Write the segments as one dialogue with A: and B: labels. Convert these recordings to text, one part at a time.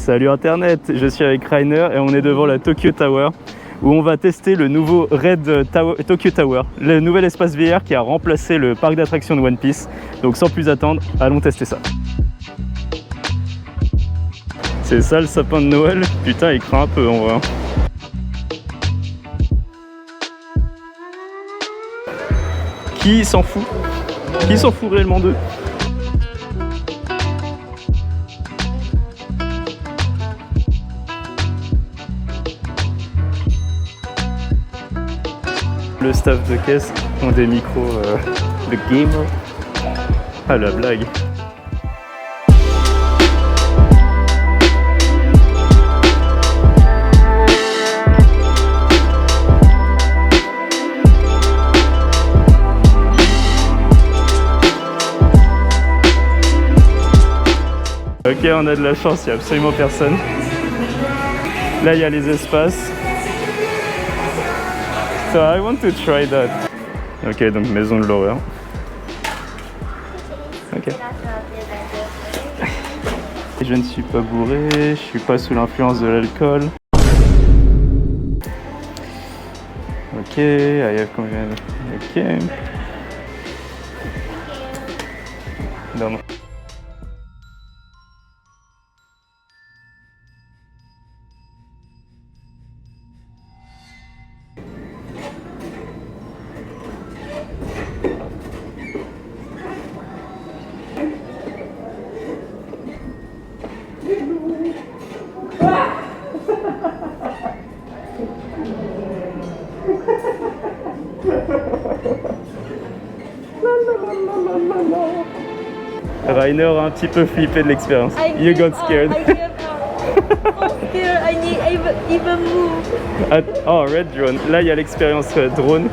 A: Salut Internet, je suis avec Rainer et on est devant la Tokyo Tower où on va tester le nouveau Red Tokyo Tower, le nouvel espace VR qui a remplacé le parc d'attractions de One Piece. Donc sans plus attendre, allons tester ça. C'est ça le sapin de Noël? Putain, il craint un peu en vrai. Qui s'en fout? Qui s'en fout réellement d'eux? Le staff de caisse ont des micros de gamer. Ah la blague. Ok, on a de la chance, il n'y a absolument personne. Là, il y a les espaces. So I want to try that. Ok, donc maison de l'horreur. Ok. Je ne suis pas bourré, je suis pas sous l'influence de l'alcool. Ok, I have combien? Ok. Non. Rainer a un petit peu flippé de l'expérience. You got scared.
B: I get so scared. I need even move.
A: Oh, Red Drone. Là, il y a l'expérience drone.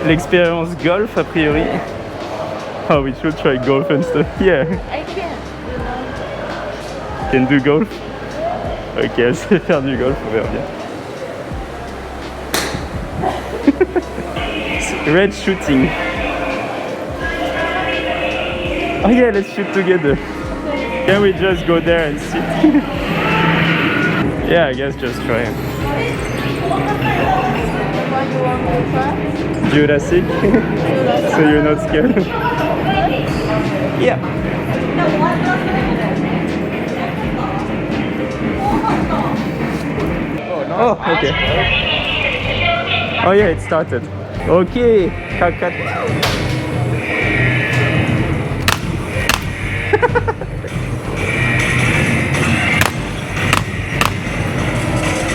A: L'expérience golf, a priori. Oh, we should try golf and stuff. Yeah.
B: I can't.
A: Can do golf? Ok, elle sait faire du golf, on verra bien. Red shooting. Oh yeah, let's shoot together. Can we just go there and sit? Yeah, I guess just try.
B: What you want to try?
A: Jurassic? So you're not scared? Yeah. Oh, okay. Oh yeah, it started. Okay, kakat.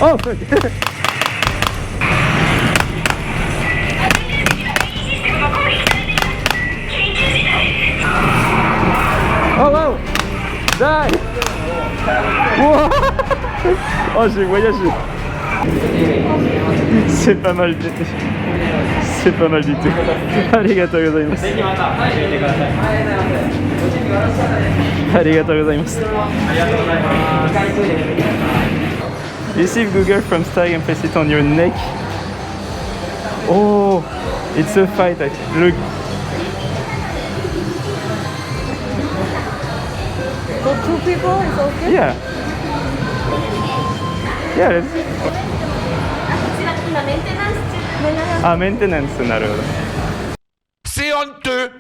A: Oh fuck. Oh wow. Die. Wow. Oh, j'ai voyagé. C'est pas mal. C'est pas mal du tout. Arigatou gozaimasu. Arigatou gozaimasu. Receive Google from Stag and place it on your neck. Oh, it's a fight. Look.
B: For two people, it's okay?
A: Yeah. Yeah, let's see. Ah, maintenance, なるほど。
C: C'est honteux.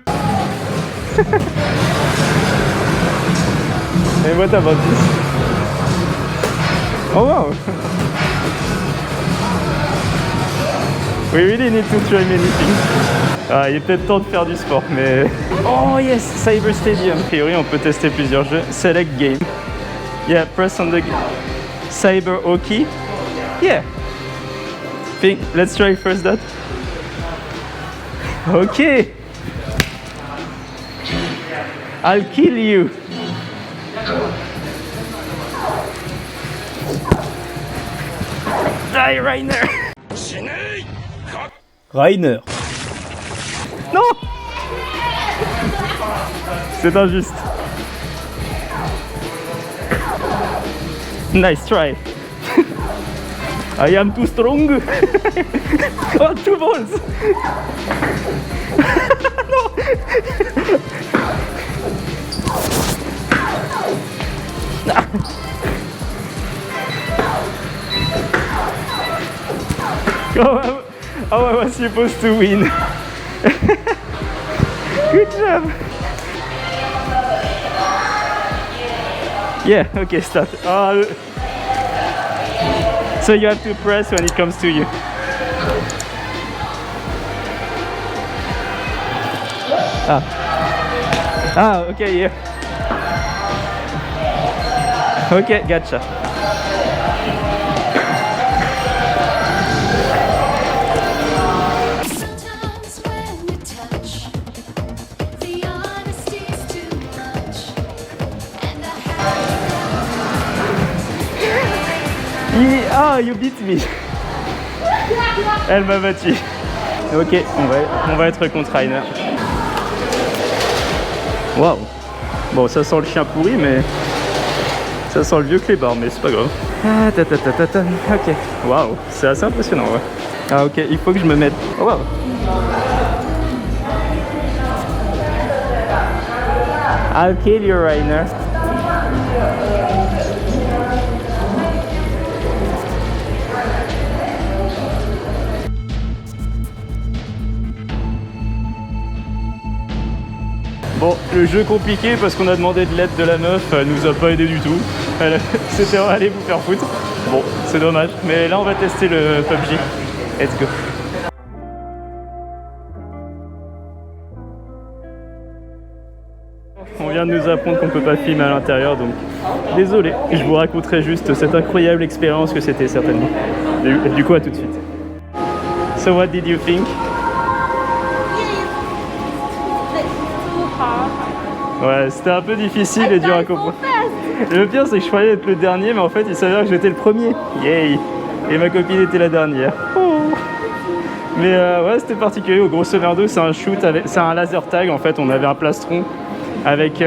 A: And what about this? Oh wow! We really need to try many things. Ah, il est peut-être temps de faire du sport, mais... Oh yes! Cyber Stadium. A priori, on peut tester plusieurs jeux. Select game. Yeah, press on the... Cyber hockey. Yeah! Let's try first that. Okay! I'll kill you! Die, Rainer! Rainer! Non! C'est injuste. Nice try. I am too strong. Oh, 2 balls. No. Oh, I was supposed to win. Good job. Yeah, okay, start. So you have to press when it comes to you. Okay, yeah. Okay, gotcha.
D: Sometimes when we touch, the honesty's too much, and
A: Oh, you beat me. Elle m'a battu. Ok, on va être contre Rainer. Waouh. Bon, ça sent le chien pourri, mais ça sent le vieux clébard, mais c'est pas grave. Ok. Waouh, c'est assez impressionnant, ouais. Ah ok, il faut que je me mette. Oh, waouh. I'll kill you, Rainer. Bon, le jeu compliqué parce qu'on a demandé de l'aide de la meuf, elle nous a pas aidé du tout. Elle s'était allée vous faire foutre. Bon, c'est dommage. Mais là, on va tester le PUBG. Let's go. On vient de nous apprendre qu'on peut pas filmer à l'intérieur, donc désolé. Je vous raconterai juste cette incroyable expérience que c'était certainement. Du coup, à tout de suite. So what did you think? Ouais, c'était un peu difficile et dur à comprendre. Le pire, c'est que je croyais être le dernier, mais en fait, il s'avère que j'étais le premier. Yay! Et ma copine était la dernière. Oh. Mais ouais, c'était particulier. Au grosso merdo, c'est un shoot, c'est un laser tag. En fait, on avait un plastron avec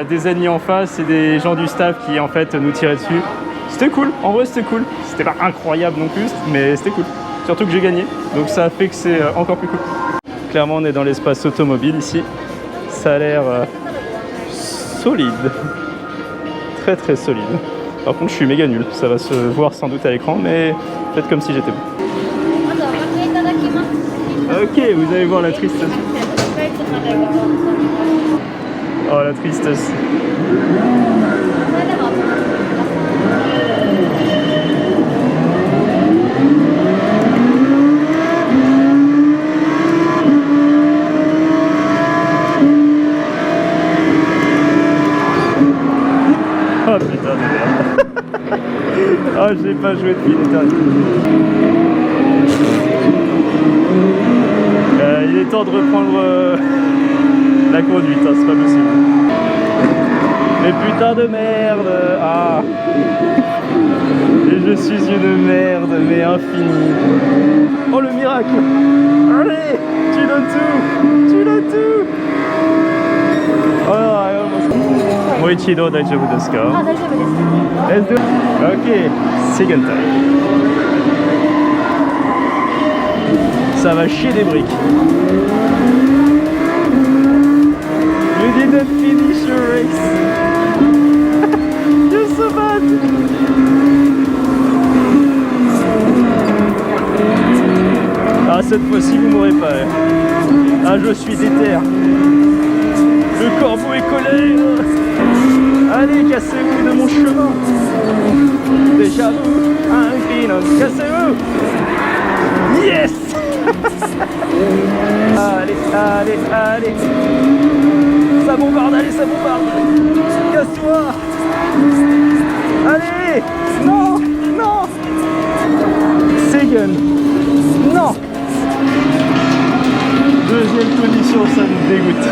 A: des ennemis en face et des gens du staff qui en fait nous tiraient dessus. C'était cool. En vrai, c'était cool. C'était pas incroyable non plus, mais c'était cool. Surtout que j'ai gagné, donc ça a fait que c'est encore plus cool. Clairement, on est dans l'espace automobile ici. Ça a l'air solide, très très solide. Par contre, je suis méga nul. Ça va se voir sans doute à l'écran, mais faites comme si j'étais bon. Ok, vous allez voir la tristesse. Oh, la tristesse. Oh putain de merde. Oh, j'ai pas joué depuis l'éternité. Il est temps de reprendre la conduite, hein, c'est pas possible. Mais putain de merde. Ah. Et je suis une merde, mais infinie. Oh le miracle. Allez, tu donnes tout. Tu donnes tout. Oh, Moichido daijoubu desu ka? Let's do it. Ok, second time. Ça va chier des briques. You didn't finish your race. You're so bad. Ah, cette fois-ci, vous m'aurez pas. Ah, je suis déter. Le corbeau est collé. Allez, cassez-vous de mon chemin. Déjà vous, un pinon, cassez-vous. Yes. Allez, allez, allez. Ça bombarde, allez, ça bombarde. Casse-toi. Allez. Non, non. Segen. Non. Deuxième position, ça me dégoûte.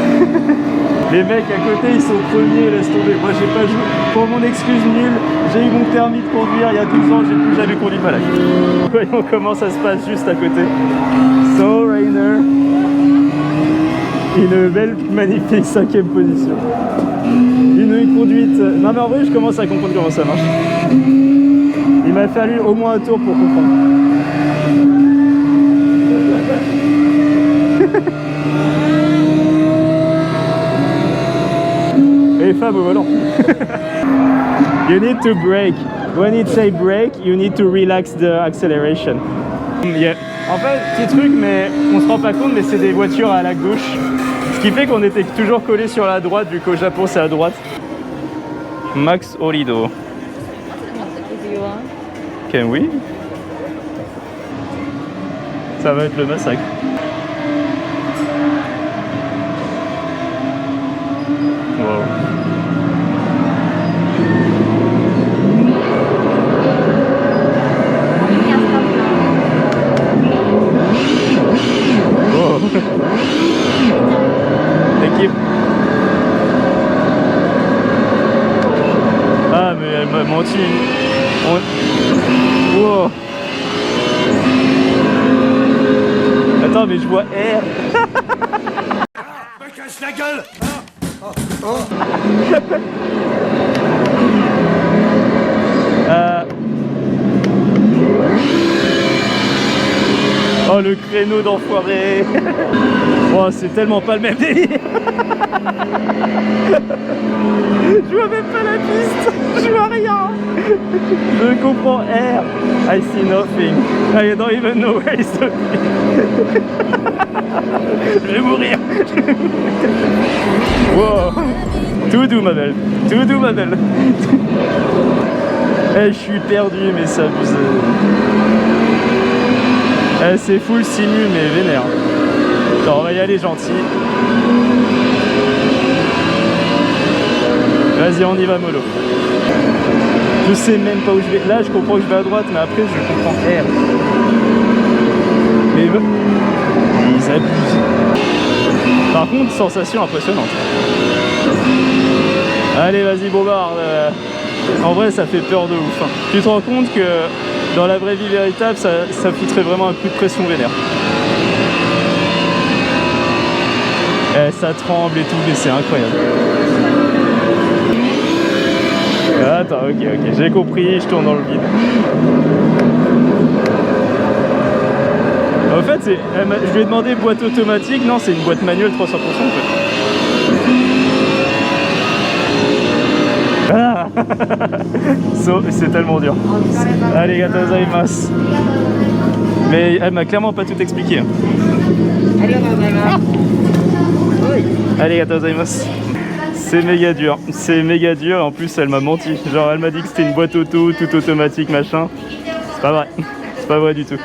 A: Les mecs à côté, ils sont premiers, laisse tomber. Moi, j'ai pas joué. Pour mon excuse nulle, j'ai eu mon permis de conduire il y a 12 ans, j'ai plus jamais conduit ma life. Voyons comment ça se passe juste à côté. So, Rainer, une belle, magnifique 5e position. Une conduite. Non, mais en vrai, je commence à comprendre comment ça marche. Il m'a fallu au moins un tour pour comprendre. Et femme au volant. You need to brake. When it say brake, you need to relax the acceleration. Yeah. En fait, petit truc, mais on se rend pas compte, mais c'est des voitures à la gauche. Ce qui fait qu'on était toujours collé sur la droite, vu qu'au Japon c'est à droite. Max Horido.
B: If you want.
A: Can we? Ça va être le massacre. Wow. Oh. Équipe. Ah mais elle m'a menti. Wow. Attends mais je vois R.
C: Me casse la gueule.
A: Oh le créneau d'enfoiré. Oh c'est tellement pas le même délire. Je vois même pas la piste. Je vois rien. Je comprends R. I see nothing. I don't even know where is the... Je vais mourir. Wow. Tout doux ma belle. Tout doux ma belle. Je suis perdu mais ça abuse. C'est full simu mais vénère. Alors, on va y aller gentil. Vas-y on y va mollo. Je sais même pas où je vais. Là je comprends que je vais à droite mais après je comprends R. Mais ils abusent. Par contre sensation impressionnante. Allez vas-y bombarde. En vrai ça fait peur de ouf. Hein. Tu te rends compte que dans la vraie vie véritable ça foutrait vraiment un coup de pression vénère. Ça tremble et tout mais c'est incroyable. Attends, ok, j'ai compris, je tourne dans le vide. En fait, je lui ai demandé boîte automatique, non, c'est une boîte manuelle 300% en fait. Ah c'est tellement dur. Allez, gâteau gozaimasu. Mais elle m'a clairement pas tout expliqué. Allez, gâteau gozaimasu. C'est méga dur, en plus elle m'a menti. Genre elle m'a dit que c'était une boîte auto, tout automatique, machin. C'est pas vrai du tout.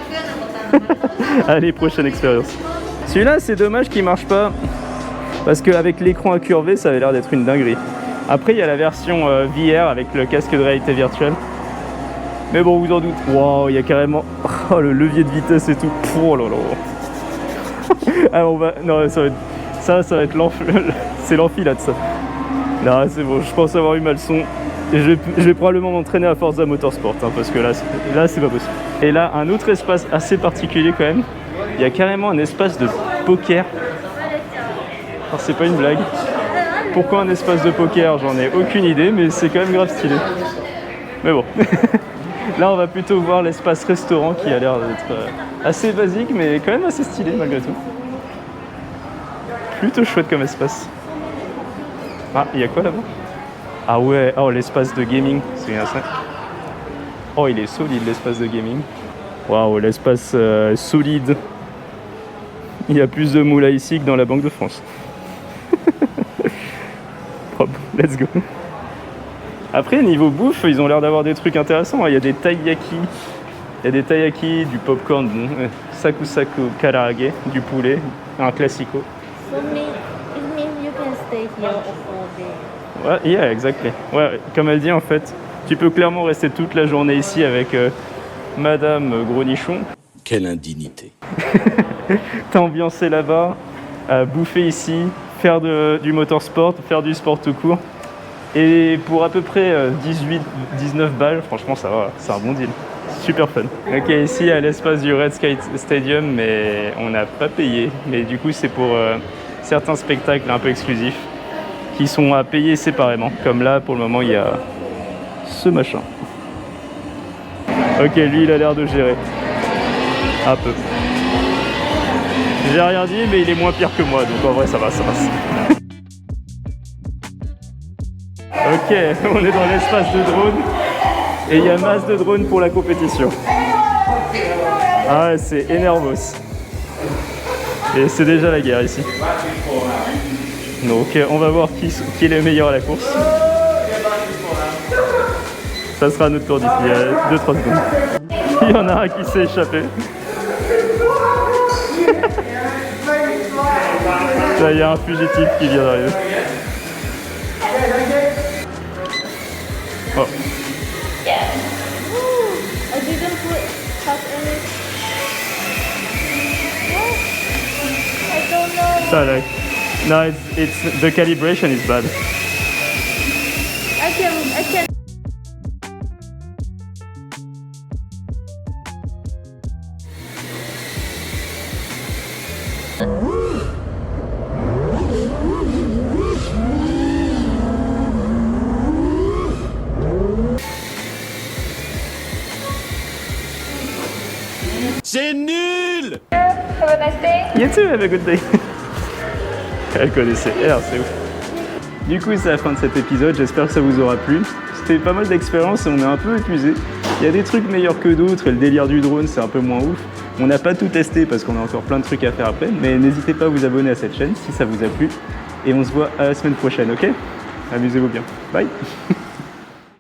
A: Allez, prochaine expérience. Celui-là c'est dommage qu'il marche pas, parce qu'avec l'écran incurvé ça avait l'air d'être une dinguerie. Après il y a la version VR avec le casque de réalité virtuelle. Mais bon vous en doutez. Waouh, il y a carrément le levier de vitesse et tout. Oh là là. Ah on va. Non ça va être c'est l'enfilade ça. Non, c'est bon, je pense avoir eu ma leçon. Et je vais probablement m'entraîner à Forza Motorsport, hein, parce que là c'est pas possible. Et là, un autre espace assez particulier quand même. Il y a carrément un espace de poker. Alors, c'est pas une blague. Pourquoi un espace de poker? J'en ai aucune idée, mais c'est quand même grave stylé. Mais bon. Là, on va plutôt voir l'espace restaurant qui a l'air d'être assez basique, mais quand même assez stylé malgré tout. Plutôt chouette comme espace. Ah, il y a quoi là-bas? Ah ouais, oh l'espace de gaming, c'est bien ça. Oh, il est solide l'espace de gaming. Waouh, l'espace solide. Il y a plus de moules ici que dans la Banque de France. Hop, let's go. Après, niveau bouffe, ils ont l'air d'avoir des trucs intéressants. Il y a des taiyaki. Il y a des taiyaki, du popcorn, saku saku karaage, du poulet, un classico.
B: So it means you can stay here all day.
A: Ouais, yeah, exactly. Ouais, comme elle dit en fait, tu peux clairement rester toute la journée ici avec Madame Gros Nichon.
C: Quelle indignité.
A: T'ambiancer là-bas, bouffer ici, faire du motorsport, faire du sport tout court. Et pour à peu près 18-19 balles, franchement ça va, c'est un bon deal. Super fun. Ok, ici à l'espace du Red Sky Stadium, mais on n'a pas payé. Mais du coup c'est pour certains spectacles un peu exclusifs qui sont à payer séparément. Comme là pour le moment il y a ce machin. Ok, lui il a l'air de gérer. Un peu. J'ai rien dit mais il est moins pire que moi, donc en vrai ça va, ça passe. Ok, on est dans l'espace de drone et il y a masse de drones pour la compétition. Ah ouais, c'est énervos. Et c'est déjà la guerre ici. Donc on va voir qui est le meilleur à la course. Ça sera notre tour d'ici 2-3 secondes. Il y en a un qui s'est échappé. Là, il y a un fugitif qui vient d'arriver. Oh.
B: I didn't have any. I don't know.
A: Ça, like, no, it's the calibration is bad.
B: I can.
C: C'est nul!
B: Have a nice day.
A: You too, have a good day. Elle connaissait R, c'est ouf. Du coup, c'est la fin de cet épisode, j'espère que ça vous aura plu. C'était pas mal d'expériences et on est un peu épuisé. Il y a des trucs meilleurs que d'autres et le délire du drone, c'est un peu moins ouf. On n'a pas tout testé parce qu'on a encore plein de trucs à faire après, mais n'hésitez pas à vous abonner à cette chaîne si ça vous a plu. Et on se voit à la semaine prochaine, ok? Amusez-vous bien. Bye.